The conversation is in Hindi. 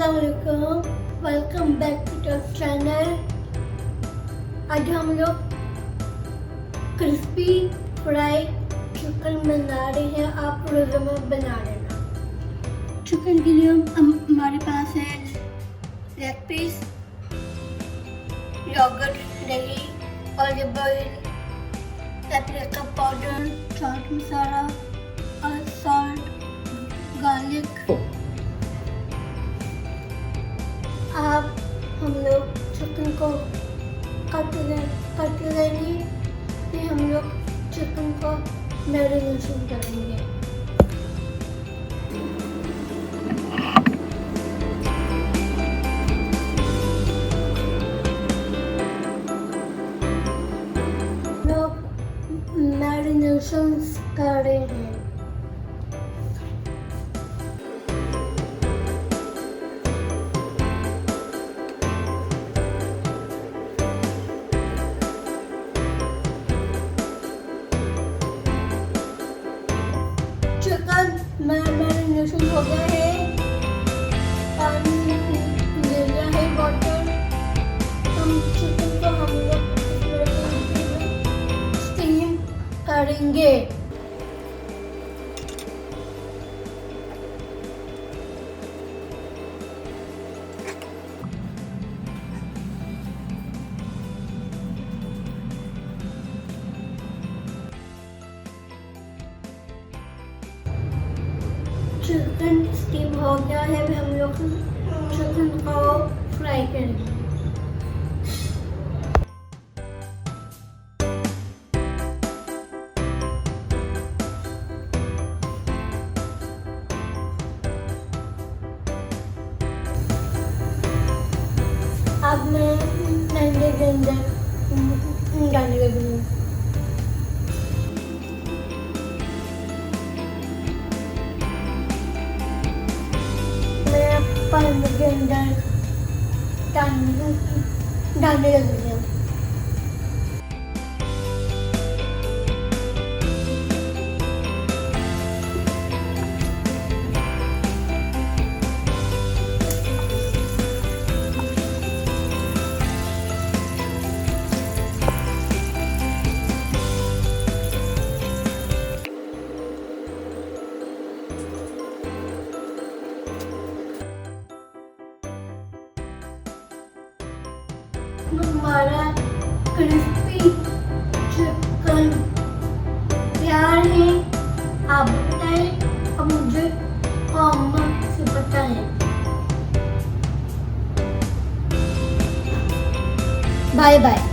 अस्सलामुअलैकुम, welcome back to the channel. आज हम लोग क्रिस्पी फ्राई चिकन बना रहे हैं। आप रोज़ में बना लेना। चिकन के लिए हमारे पास है लेग पीस, योगर्ट, दही, olive oil, paprika powder, chaat masala और सॉल्ट, गार्लिक। आप हम लोग चिकन को कट लेंगे, फिर हम लोग चिकन को मैरिनेशन करेंगे। लोग मैरिनेशन कर रहे हैं। चिकन मैरिनेशन हो गया है, पानी ले लिया है बॉटल। हम चिकन को हम लोग स्टीम करेंगे। चिकन स्टीम हो गया है, हम लोग चिकन को फ्राई करेंगे। अब मैं ठंडे के अंदर डालने लगी हूँ। पानी के अंदर डालने लगी हूँ। हमारा क्रिस्पी चिकन तैयार है। आप बताएं, अब मुझे कमेंट से बताएं। Bye bye.